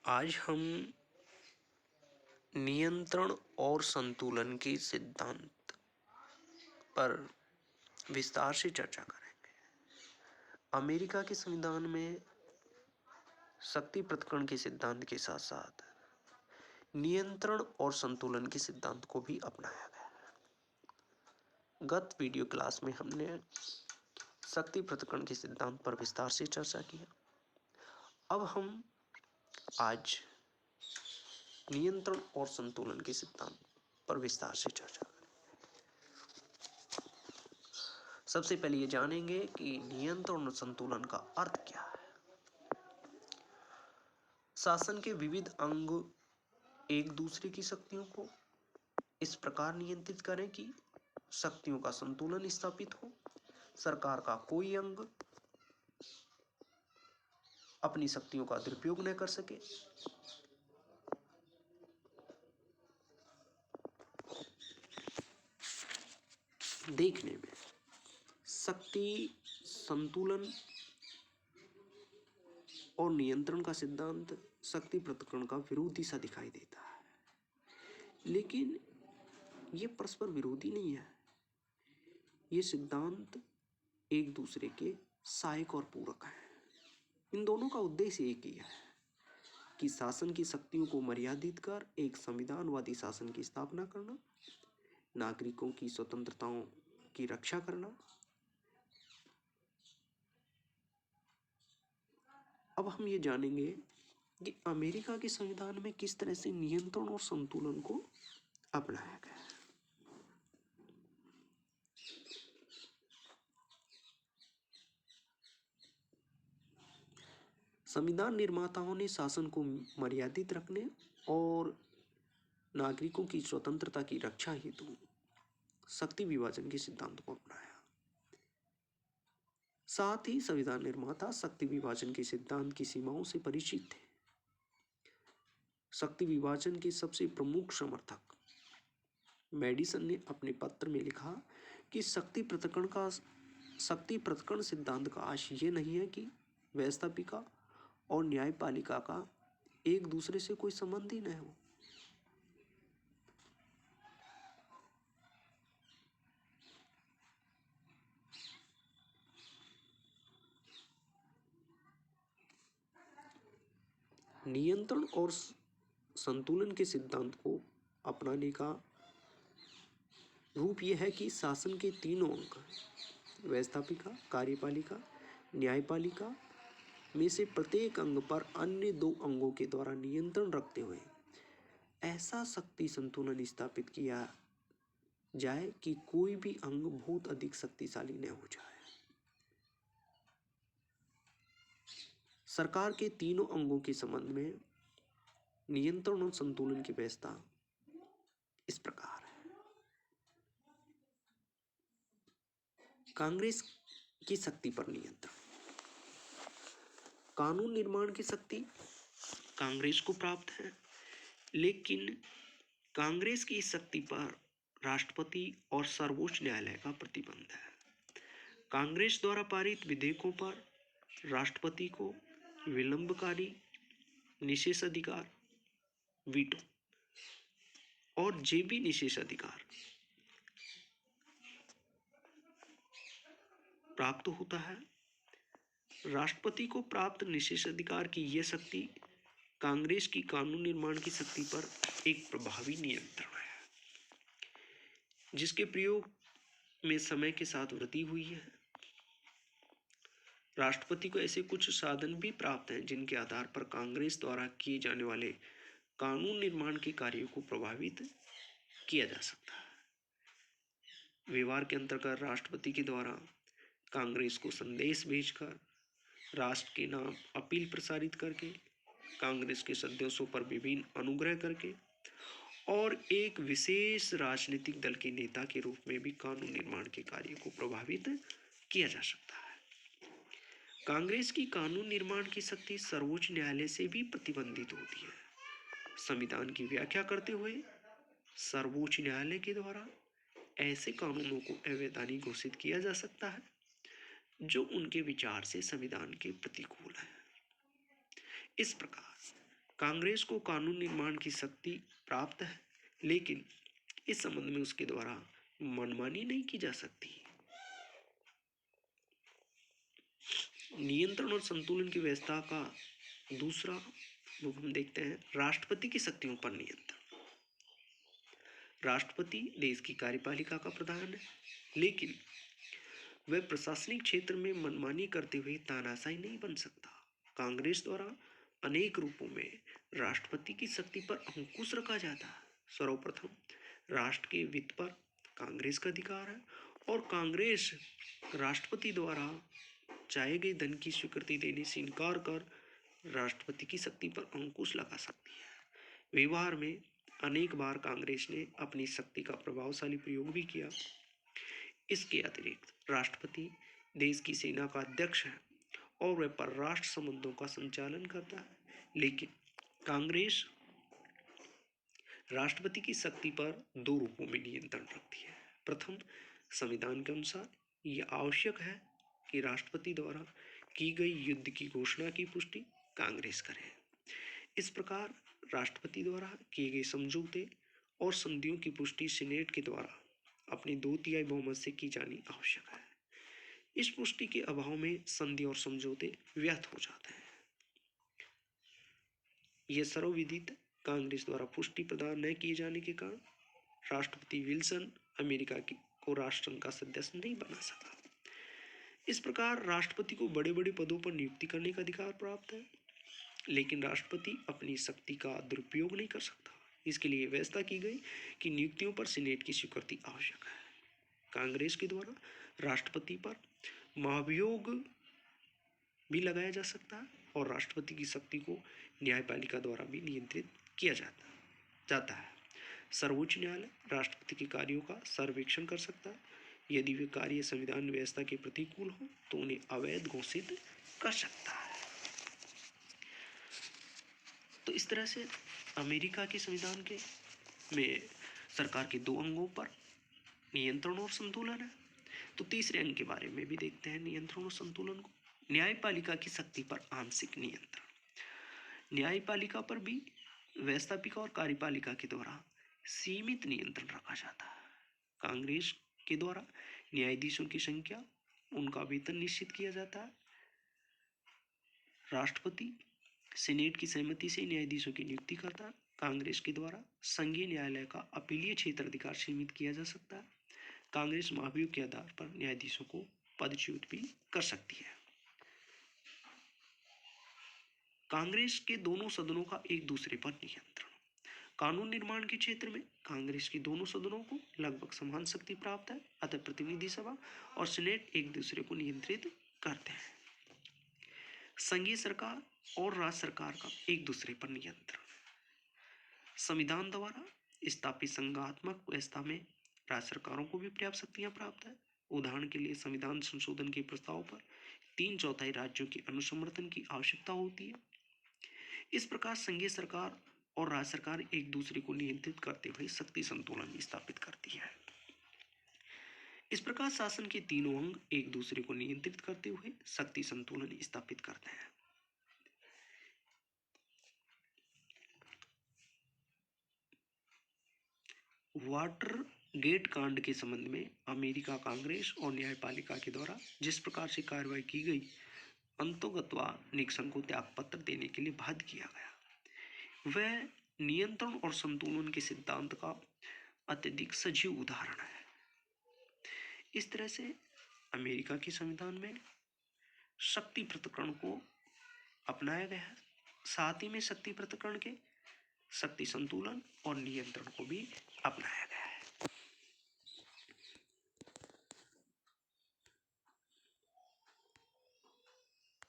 आज हम नियंत्रण और संतुलन के सिद्धांत पर विस्तार से चर्चा करेंगे। अमेरिका के संविधान में शक्ति पृथक्करण के सिद्धांत के साथ साथ नियंत्रण और संतुलन के सिद्धांत को भी अपनाया गया है। गत वीडियो क्लास में हमने शक्ति पृथक्करण के सिद्धांत पर विस्तार से चर्चा किया। अब हम आज नियंत्रण और संतुलन के सिद्धांत पर विस्तार से चर्चा करें। सबसे पहले ये जानेंगे कि नियंत्रण और संतुलन का अर्थ क्या है। शासन के विविध अंग एक दूसरे की शक्तियों को इस प्रकार नियंत्रित करें कि शक्तियों का संतुलन स्थापित हो। सरकार का कोई अंग अपनी शक्तियों का दुरुपयोग न कर सके। देखने में शक्ति संतुलन और नियंत्रण का सिद्धांत शक्ति पृथक्करण का विरोधी सा दिखाई देता है, लेकिन ये परस्पर विरोधी नहीं है। ये सिद्धांत एक दूसरे के सहायक और पूरक हैं। इन दोनों का उद्देश्य एक ही है कि शासन की शक्तियों को मर्यादित कर एक संविधानवादी शासन की स्थापना करना, नागरिकों की स्वतंत्रताओं की रक्षा करना। अब हम ये जानेंगे कि अमेरिका के संविधान में किस तरह से नियंत्रण और संतुलन को अपनाया गया है। संविधान निर्माताओं ने शासन को मर्यादित रखने और नागरिकों की स्वतंत्रता की रक्षा हेतु शक्ति विभाजन के सिद्धांत को अपनाया। साथ ही संविधान निर्माता शक्ति विभाजन के सिद्धांत की सीमाओं से परिचित थे। शक्ति विभाजन के सबसे प्रमुख समर्थक मेडिसन ने अपने पत्र में लिखा कि शक्ति पृथक्करण सिद्धांत का आशय ये नहीं है कि व्यवस्थापिका और न्यायपालिका का एक दूसरे से कोई संबंध ही न हो। नियंत्रण और संतुलन के सिद्धांत को अपनाने का रूप यह है कि शासन के तीनों अंग व्यवस्थापिका, कार्यपालिका, न्यायपालिका में से प्रत्येक अंग पर अन्य दो अंगों के द्वारा नियंत्रण रखते हुए ऐसा शक्ति संतुलन स्थापित किया जाए कि कोई भी अंग बहुत अधिक शक्तिशाली न हो जाए। सरकार के तीनों अंगों के संबंध में नियंत्रण और संतुलन की व्यवस्था इस प्रकार है। कांग्रेस की शक्ति पर नियंत्रण। कानून निर्माण की शक्ति कांग्रेस को प्राप्त है, लेकिन कांग्रेस की शक्ति पर राष्ट्रपति और सर्वोच्च न्यायालय का प्रतिबंध है। कांग्रेस द्वारा पारित विधेयकों पर राष्ट्रपति को विलंबकारी निषेधाधिकार, वीटो और जेबी निषेधाधिकार प्राप्त होता है। राष्ट्रपति को प्राप्त निषेधाधिकार की यह शक्ति कांग्रेस की कानून निर्माण की शक्ति पर एक प्रभावी नियंत्रण है, जिसके प्रयोग में समय के साथ वृद्धि हुई है। राष्ट्रपति को ऐसे कुछ साधन भी प्राप्त हैं जिनके आधार पर कांग्रेस द्वारा किए जाने वाले कानून निर्माण के कार्यों को प्रभावित किया जा सकता है। व्यवहार के अंतर्गत राष्ट्रपति के द्वारा कांग्रेस को संदेश भेजकर, राष्ट्र के नाम अपील प्रसारित करके, कांग्रेस के सदस्यों पर विभिन्न अनुग्रह करके और एक विशेष राजनीतिक दल के नेता के रूप में भी कानून निर्माण के कार्य को प्रभावित किया जा सकता है। कांग्रेस की कानून निर्माण की शक्ति सर्वोच्च न्यायालय से भी प्रतिबंधित होती है। संविधान की व्याख्या करते हुए सर्वोच्च न्यायालय के द्वारा ऐसे कानूनों को अवैधानिक घोषित किया जा सकता है जो उनके विचार से संविधान के प्रतिकूल है। इस प्रकार कांग्रेस को कानून निर्माण की शक्ति प्राप्त है, लेकिन इस संबंध में उसके द्वारा मनमानी नहीं की जा सकती। नियंत्रण और संतुलन की व्यवस्था का दूसरा रूप हम देखते हैं, राष्ट्रपति की शक्तियों पर नियंत्रण। राष्ट्रपति देश की कार्यपालिका का प्रधान है, लेकिन वह प्रशासनिक क्षेत्र में मनमानी करते हुए तानाशाही नहीं बन सकता। कांग्रेस द्वारा अनेक रूपों में राष्ट्रपति की शक्ति पर अंकुश रखा जाता है। सर्वप्रथम, राष्ट्र के वित्त पर कांग्रेस का अधिकार है और कांग्रेस राष्ट्रपति द्वारा चाहे गए धन की स्वीकृति देने से इनकार कर राष्ट्रपति की शक्ति पर अंकुश लगा सकती है। व्यवहार में अनेक बार कांग्रेस ने अपनी शक्ति का प्रभावशाली प्रयोग भी किया। इसके अतिरिक्त राष्ट्रपति देश की सेना का अध्यक्ष है और वह परराष्ट्र संबंधों का संचालन करता है, लेकिन कांग्रेस राष्ट्रपति की शक्ति पर दो रूपों में नियंत्रण रखती है। प्रथम, संविधान के अनुसार यह आवश्यक है कि राष्ट्रपति द्वारा की गई युद्ध की घोषणा की पुष्टि कांग्रेस करे। इस प्रकार राष्ट्रपति द्वारा किए गए समझौते और संधियों की पुष्टि सीनेट के द्वारा अपनी 2/3 बहुमत से की जानी आवश्यक है। इस पुष्टि के अभाव में संधि और समझौते व्यर्थ हो जाते हैं। यह सर्वविदित कांग्रेस द्वारा पुष्टि प्रदान न किए जाने के कारण राष्ट्रपति विल्सन अमेरिका को राष्ट्रसंघ का सदस्य नहीं बना सका। इस प्रकार राष्ट्रपति को बड़े बड़े पदों पर नियुक्ति करने का अधिकार प्राप्त है, लेकिन राष्ट्रपति अपनी शक्ति का दुरुपयोग नहीं कर सकता। इसके लिए व्यवस्था की गई कि नियुक्तियों पर सीनेट की स्वीकृति आवश्यक है। कांग्रेस के द्वारा राष्ट्रपति पर महाभियोग भी लगाया जा सकता है और राष्ट्रपति की शक्ति को न्यायपालिका द्वारा भी नियंत्रित किया जाता है। सर्वोच्च न्यायालय राष्ट्रपति के कार्यों का सर्वेक्षण कर सकता है। यदि वे कार्य संविधान व्यवस्था के प्रतिकूल हो तो उन्हें अवैध घोषित कर सकता है। तो इस तरह से अमेरिका के संविधान के में सरकार के दो अंगों पर नियंत्रण और संतुलन है। तो तीसरे अंग के बारे में भी देखते हैं, नियंत्रण और संतुलन को। न्यायपालिका की शक्ति पर आंशिक नियंत्रण। न्यायपालिका पर भी व्यवस्थापिका और कार्यपालिका के द्वारा सीमित नियंत्रण रखा जाता है। कांग्रेस के द्वारा न्यायाधीशों की संख्या, उनका वेतन निश्चित किया जाता है। राष्ट्रपति सीनेट की सहमति से न्यायाधीशों की नियुक्ति करता है। कांग्रेस के द्वारा संघीय न्यायालय का अपीलीय क्षेत्र अधिकार सीमित किया जा सकता है। कांग्रेस महाभियोग के आधार पर न्यायाधीशों को पदच्युत भी कर सकती है। कांग्रेस के दोनों सदनों का एक दूसरे पर नियंत्रण। कानून निर्माण के क्षेत्र में कांग्रेस की दोनों सदनों को लगभग समान शक्ति प्राप्त है, अतः प्रतिनिधि सभा और सीनेट एक दूसरे को नियंत्रित करते हैं। संघीय सरकार और राज्य सरकार का एक दूसरे पर नियंत्रण। संविधान द्वारा स्थापित संघात्मक व्यवस्था में राज्य सरकारों को भी पर्याप्त शक्तियां प्राप्त है। उदाहरण के लिए संविधान संशोधन के प्रस्ताव पर 3/4 राज्यों के अनुसमर्थन की आवश्यकता होती है। इस प्रकार संघीय सरकार और राज्य सरकार एक दूसरे को नियंत्रित करते हुए शक्ति संतुलन स्थापित करती है। इस प्रकार शासन के तीनों अंग एक दूसरे को नियंत्रित करते हुए शक्ति संतुलन स्थापित करते हैं। वाटरगेट कांड के संबंध में अमेरिका कांग्रेस और न्यायपालिका के द्वारा जिस प्रकार से कार्रवाई की गई, अंततोगत्वा निक्सन को त्यागपत्र देने के लिए बाध्य किया गया, वह नियंत्रण और संतुलन के सिद्धांत का अत्यधिक सजीव उदाहरण है। इस तरह से अमेरिका के संविधान में शक्ति पृथक्करण को अपनाया गया है, साथ ही में शक्ति पृथक्करण के शक्ति संतुलन और नियंत्रण को भी अपनाया